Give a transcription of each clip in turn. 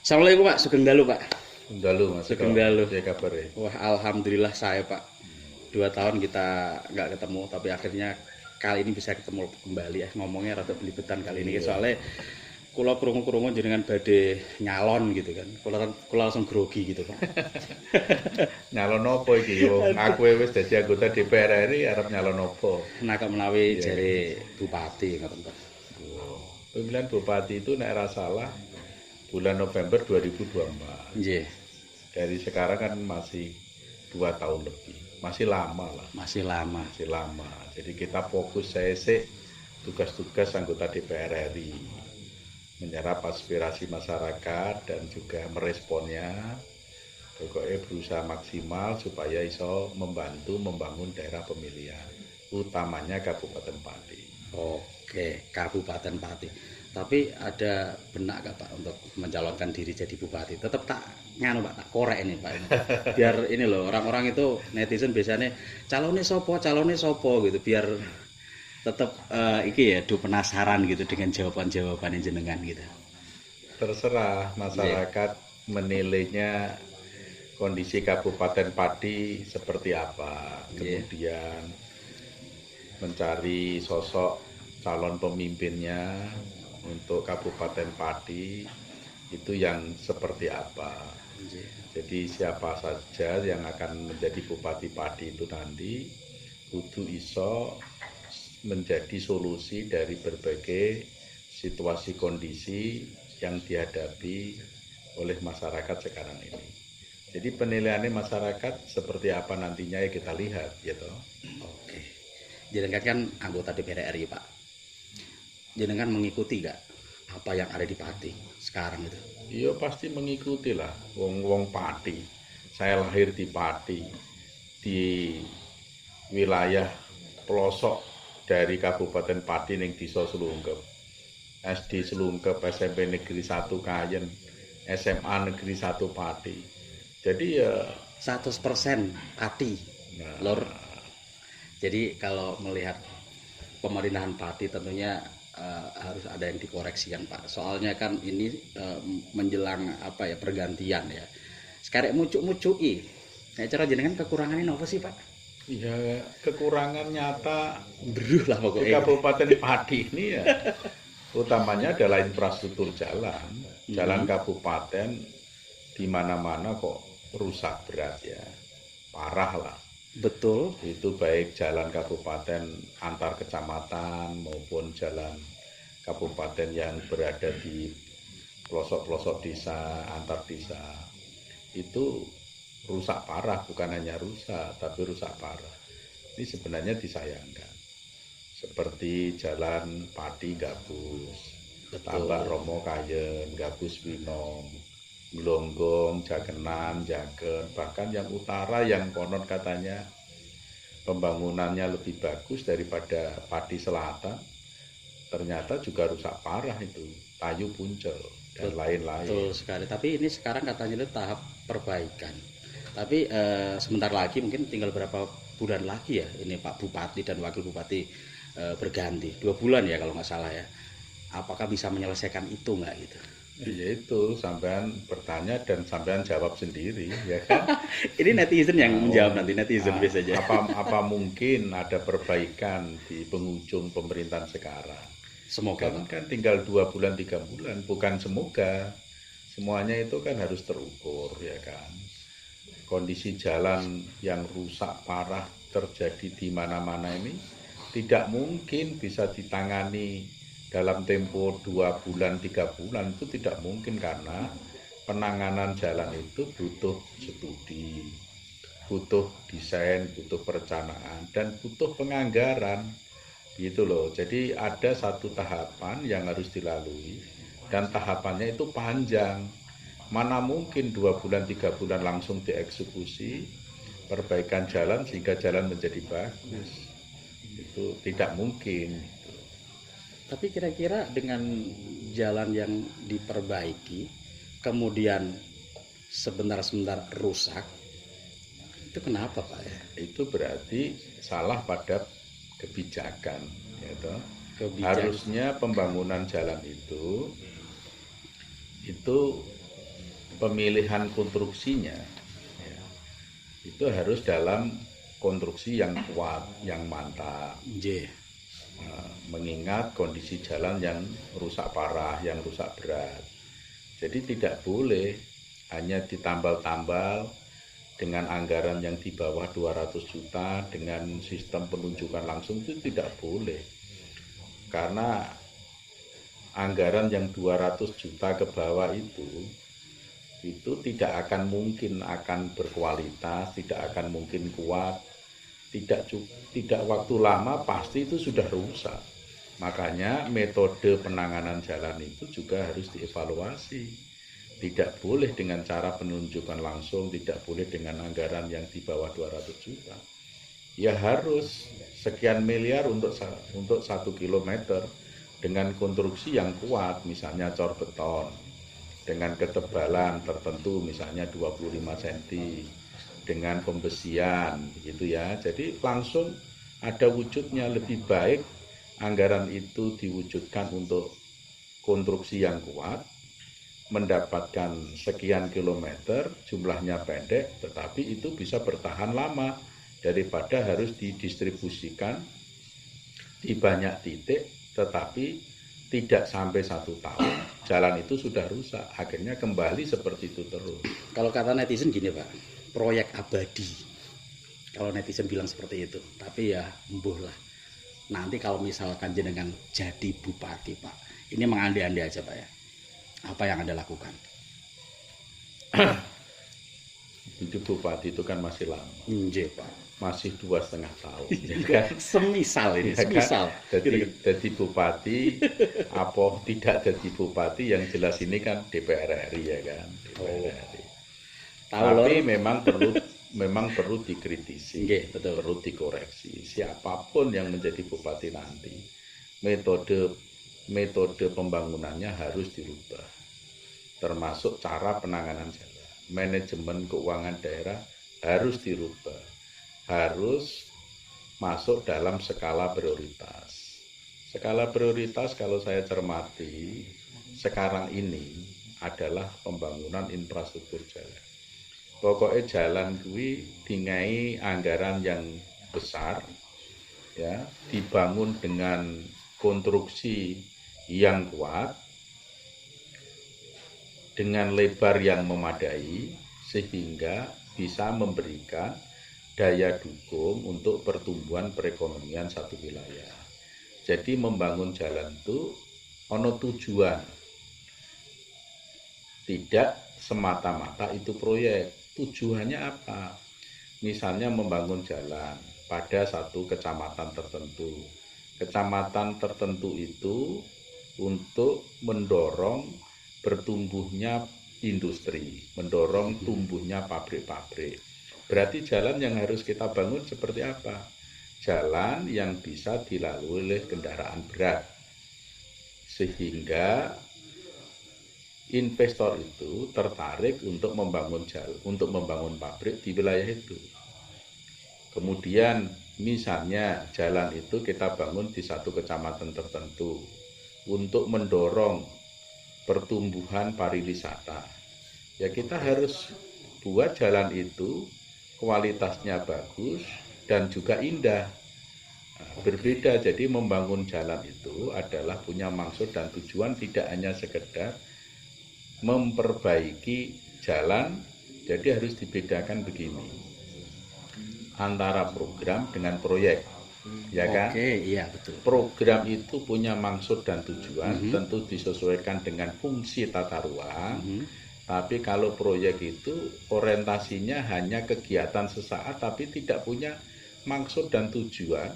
Assalamualaikum Pak, Sugeng Dalu Pak. Dalu Mas. Sugeng Dalu. Ya kabar ya. Wah, alhamdulillah saya Pak. 2 tahun kita nggak ketemu, tapi akhirnya kali ini bisa ketemu kembali ya. Ngomongnya rada belibetan kali ini, soalnya kula krungu-krungu jenengan badhe nyalon gitu kan. Kula langsung grogi gitu Pak. Nyalon apa iki yo? Aku wis dadi anggota DPR RI arep nyalon apa? Nah, kok menawi jare bupati ngoten Pak. Pemilihan bupati itu nek ora salah bulan November 2024. Nggih, Dari sekarang kan masih 2 tahun lebih. Masih lama lah, masih lama. masih lama. Jadi kita fokus sesek tugas-tugas anggota DPR RI. Menyerap aspirasi masyarakat dan juga meresponnya. Pokoknya berusaha maksimal supaya iso membantu membangun daerah pemilihan, utamanya Kabupaten Pati. Oke, Kabupaten Pati. Tapi ada benak gak Pak untuk mencalonkan diri jadi bupati? Tetap tak nganu Pak, tak korek ini Pak. Biar ini loh, orang-orang itu netizen biasanya calonnya sopo gitu. Biar tetap iki ya, penasaran gitu dengan jawaban-jawaban jenengan gitu. Terserah masyarakat menilainya kondisi Kabupaten Pati seperti apa. Kemudian mencari sosok calon pemimpinnya untuk Kabupaten Pati itu yang seperti apa. Jadi siapa saja yang akan menjadi Bupati Pati itu nanti kudu iso menjadi solusi dari berbagai situasi kondisi yang dihadapi oleh masyarakat sekarang ini. Jadi penilaiannya masyarakat seperti apa nantinya ya kita lihat gitu. Oke. Jenengan kan anggota DPR RI Pak. Jenengan mengikuti gak apa yang ada di Pati sekarang itu? Iya pasti mengikuti lah, wong Pati. Saya lahir di Pati, di wilayah pelosok dari Kabupaten Pati ning Desa Slungkep. SD Slungkep, SMP Negeri 1 Kayen, SMA Negeri 1 Pati. Jadi ya 100% Pati. Lor. Jadi kalau melihat pemerintahan Pati tentunya harus ada yang dikoreksikan Pak. Soalnya kan ini menjelang apa ya, pergantian ya. Sekarang mucuk-mucuki. Nah, cara jenengan kekurangannya apa sih Pak? ya kekurangan nyata Beruh lah di pokoknya. Kabupaten Pati ini ya utamanya adalah infrastruktur jalan. Jalan kabupaten di mana-mana kok rusak berat ya. Parah lah. Betul. Itu baik jalan kabupaten antar kecamatan maupun jalan kabupaten yang berada di pelosok-pelosok desa, antar desa. Itu rusak parah, bukan hanya rusak, tapi rusak parah. Ini sebenarnya disayangkan. Seperti jalan Pati Gabus, Tambak Romo Kayen, Gabus Winom, Glonggong, Jakenan, Jaken, bahkan yang utara yang konon katanya pembangunannya lebih bagus daripada Pati Selatan, ternyata juga rusak parah itu, Tayu Puncel dan lain-lain. Betul sekali. Tapi ini sekarang katanya itu tahap perbaikan. Tapi sebentar lagi mungkin tinggal berapa bulan lagi ya ini Pak Bupati dan Wakil Bupati berganti. 2 bulan ya kalau nggak salah ya. Apakah bisa menyelesaikan itu nggak gitu? Ya itu sampean bertanya dan sampean jawab sendiri ya kan. Ini netizen yang menjawab nanti, netizen biasanya. Apa mungkin ada perbaikan di penghujung pemerintahan sekarang? Semoga Kan tinggal 2 bulan 3 bulan, bukan semoga. Semuanya itu kan harus terukur ya kan. Kondisi jalan yang rusak parah terjadi di mana-mana ini tidak mungkin bisa ditangani dalam tempo 2 bulan, 3 bulan, itu tidak mungkin karena penanganan jalan itu butuh studi, butuh desain, butuh perencanaan, dan butuh penganggaran. Gitu loh. Jadi ada satu tahapan yang harus dilalui dan tahapannya itu panjang. Mana mungkin 2 bulan, 3 bulan langsung dieksekusi perbaikan jalan sehingga jalan menjadi bagus. Itu tidak mungkin. Tapi kira-kira dengan jalan yang diperbaiki, kemudian sebentar-sebentar rusak, itu kenapa Pak ya? Itu berarti salah pada kebijakan. Gitu. Kebijakan. Harusnya pembangunan jalan itu pemilihan konstruksinya ya, itu harus dalam konstruksi yang kuat, yang mantap. Mengingat kondisi jalan yang rusak parah, yang rusak berat. Jadi tidak boleh hanya ditambal-tambal dengan anggaran yang di bawah 200 juta dengan sistem penunjukan langsung, itu tidak boleh. Karena anggaran yang 200 juta ke bawah itu tidak akan mungkin akan berkualitas, tidak akan mungkin kuat, tidak waktu lama pasti itu sudah rusak. Makanya metode penanganan jalan itu juga harus dievaluasi. Tidak boleh dengan cara penunjukan langsung, tidak boleh dengan anggaran yang di bawah 200 juta. Ya harus sekian miliar untuk 1 kilometer dengan konstruksi yang kuat, misalnya cor beton, dengan ketebalan tertentu, misalnya 25 cm, dengan pembesian, gitu ya. Jadi langsung ada wujudnya. Lebih baik anggaran itu diwujudkan untuk konstruksi yang kuat, mendapatkan sekian kilometer, jumlahnya pendek, tetapi itu bisa bertahan lama daripada harus didistribusikan di banyak titik, tetapi tidak sampai 1 tahun, jalan itu sudah rusak, akhirnya kembali seperti itu terus. Kalau kata netizen gini Pak, proyek abadi. Kalau netizen bilang seperti itu, tapi ya embuh lah. Nanti kalau misalkan jenengan jadi bupati Pak, ini mengandai-andai aja Pak ya. Apa yang Anda lakukan? Jadi bupati itu kan masih lama. Pak. Masih 2,5 tahun. Ya kan? Semisal ini, ya semisal. Kan? Jadi bupati, apa tidak jadi bupati, yang jelas ini kan DPR RI ya kan. DPR RI. Tapi memang perlu dikritisi, betul. Perlu dikoreksi. Siapapun yang menjadi bupati nanti, metode pembangunannya harus dirubah. Termasuk cara penanganan jalan, manajemen keuangan daerah harus dirubah. Harus masuk dalam skala prioritas. Skala prioritas kalau saya cermati sekarang ini adalah pembangunan infrastruktur jalan. Pokoknya jalan kuwi dingai anggaran yang besar, ya, dibangun dengan konstruksi yang kuat, dengan lebar yang memadai, sehingga bisa memberikan daya dukung untuk pertumbuhan perekonomian satu wilayah. Jadi membangun jalan itu ono tujuan, tidak semata-mata itu proyek. Tujuannya apa? Misalnya membangun jalan pada satu kecamatan tertentu. Kecamatan tertentu itu untuk mendorong bertumbuhnya industri, mendorong tumbuhnya pabrik-pabrik. Berarti jalan yang harus kita bangun seperti apa? Jalan yang bisa dilalui oleh kendaraan berat. Sehingga investor itu tertarik untuk membangun jalan, untuk membangun pabrik di wilayah itu. Kemudian misalnya jalan itu kita bangun di satu kecamatan tertentu untuk mendorong pertumbuhan pariwisata. Ya kita harus buat jalan itu kualitasnya bagus dan juga indah. Berbeda, jadi membangun jalan itu adalah punya maksud dan tujuan, tidak hanya sekedar memperbaiki jalan. Jadi harus dibedakan begini antara program dengan proyek, ya kan? Oke, iya betul. Program itu punya maksud dan tujuan, tentu disesuaikan dengan fungsi tata ruang. Tapi kalau proyek itu orientasinya hanya kegiatan sesaat, tapi tidak punya maksud dan tujuan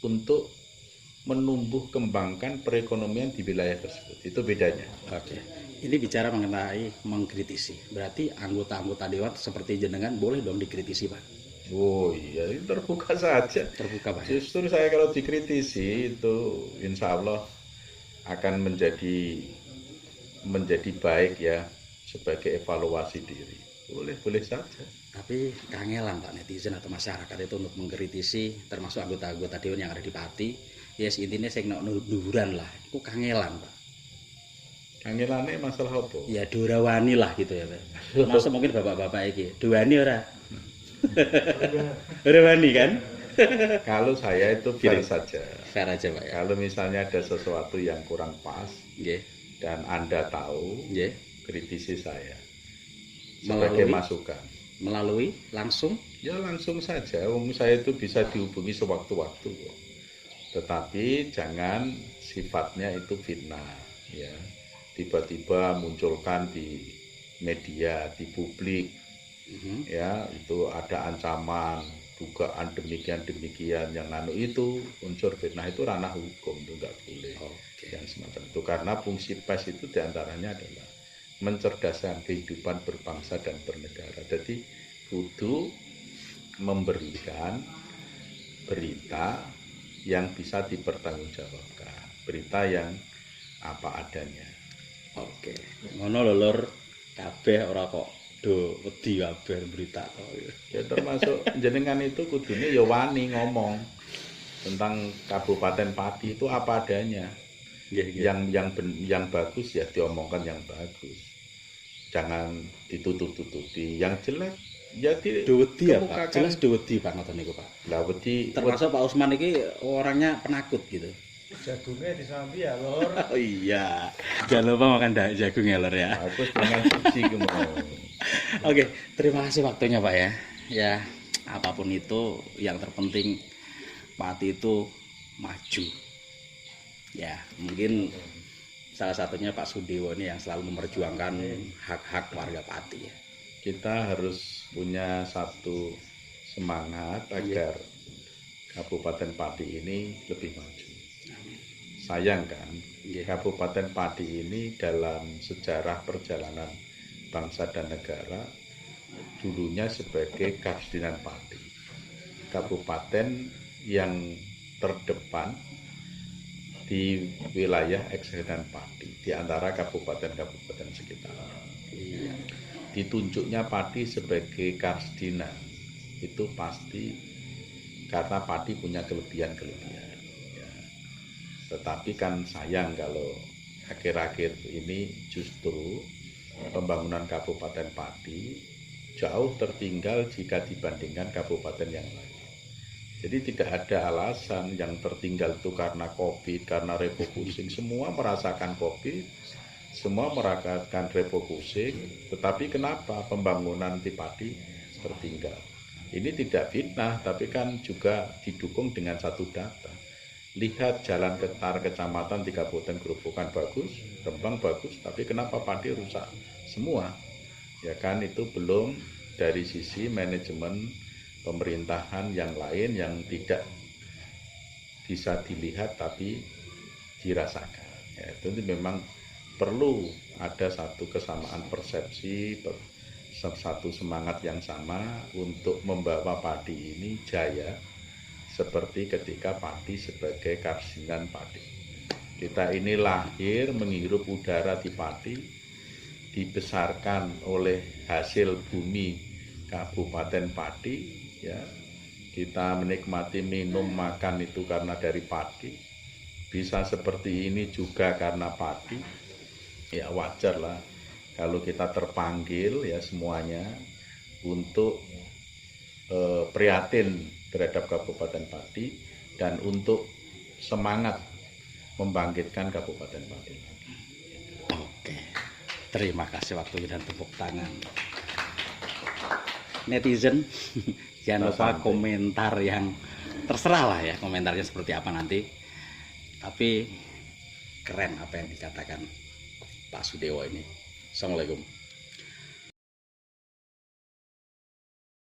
untuk menumbuh kembangkan perekonomian di wilayah tersebut. Itu bedanya. Oke. Ini bicara mengenai mengkritisi. Berarti anggota-anggota dewan seperti jenengan boleh dong dikritisi, Pak? Oh iya, itu terbuka saja. Terbuka, Pak. Justru saya kalau dikritisi itu insya Allah akan menjadi baik ya, sebagai evaluasi diri. Boleh saja. Tapi kangelan Pak, netizen atau masyarakat itu untuk mengkritisi, termasuk anggota-anggota dewan yang ada di Pati. Ya intinya saya kena nuduran lah, itu kangelan Pak. Kangelane masalah apa? Ya dorawani lah gitu ya, Pak. Masa mungkin bapak-bapak iki dorawani ora? Dorawani kan? Kalau saya itu fair saja. Fair aja, Pak ya. Kalau misalnya ada sesuatu yang kurang pas Nggih. dan Anda tahu, Nggih. kritisi saya sebagai masukan. Melalui langsung Ya langsung saja, saya itu bisa dihubungi sewaktu-waktu kok. Tetapi jangan sifatnya itu fitnah, ya. Tiba-tiba munculkan di media, di publik, ya itu ada ancaman, dugaan demikian yang itu unsur fitnah, itu ranah hukum, itu nggak boleh. Yang semacam itu, karena fungsi pers itu diantaranya adalah mencerdaskan kehidupan berbangsa dan bernegara. Jadi kudu memberikan berita yang bisa dipertanggungjawabkan, berita yang apa adanya. Oke. Ngono lho Lur, kabeh ora kok do wedi kabeh berita. Ya termasuk jenengan itu kudune ya wani ngomong tentang Kabupaten Pati itu apa adanya. Yang bagus ya diomongkan yang bagus. Jangan ditutup-tutupi. Yang jelek ya wedi ya Pak. Jelas wedi Pak ngoten niku Pak. Lah wedi termasuk Pak Usman iki orangnya penakut gitu. Jagungnya disambi ya Lor. Oh iya. Jangan lupa makan jagung ya Lor ya. Aku dengan suci Oke, terima kasih waktunya Pak ya. Ya, apapun itu yang terpenting Pati itu maju. Ya, mungkin salah satunya Pak Sudewo ini yang selalu memperjuangkan hak-hak warga Pati ya. Kita harus punya satu semangat agar Kabupaten Pati ini lebih maju. Sayang kan, Kabupaten Pati ini dalam sejarah perjalanan bangsa dan negara dulunya sebagai Karsdinan Pati, kabupaten yang terdepan di wilayah Karsdinan Pati di antara kabupaten-kabupaten sekitar. Ditunjuknya Pati sebagai Karsdinan itu pasti karena Pati punya kelebihan-kelebihan. Tetapi kan sayang kalau akhir-akhir ini justru pembangunan Kabupaten Pati jauh tertinggal jika dibandingkan kabupaten yang lain. Jadi tidak ada alasan yang tertinggal itu karena COVID, karena refocusing. Semua merasakan COVID, semua merasakan refocusing, tetapi kenapa pembangunan di Pati tertinggal? Ini tidak fitnah, tapi kan juga didukung dengan satu data. Lihat jalan antar kecamatan di Kabupaten Grobogan bagus, Rembang bagus, tapi kenapa Pati rusak semua? Ya kan itu belum dari sisi manajemen pemerintahan yang lain yang tidak bisa dilihat tapi dirasakan. Ya, itu memang perlu ada satu kesamaan persepsi, satu semangat yang sama untuk membawa Pati ini jaya. Seperti ketika Pati sebagai Karsdinan Pati. Kita ini lahir menghirup udara di Pati, dibesarkan oleh hasil bumi Kabupaten Pati, ya. Kita menikmati minum makan itu karena dari Pati. Bisa seperti ini juga karena Pati. Ya wajar lah kalau kita terpanggil ya semuanya untuk prihatin terhadap Kabupaten Pati dan untuk semangat membangkitkan Kabupaten Pati. Oke, terima kasih waktunya dan tepuk tangan. Netizen, jangan lupa komentar yang terserah lah ya komentarnya seperti apa nanti. Tapi keren apa yang dikatakan Pak Sudewo ini. Assalamualaikum.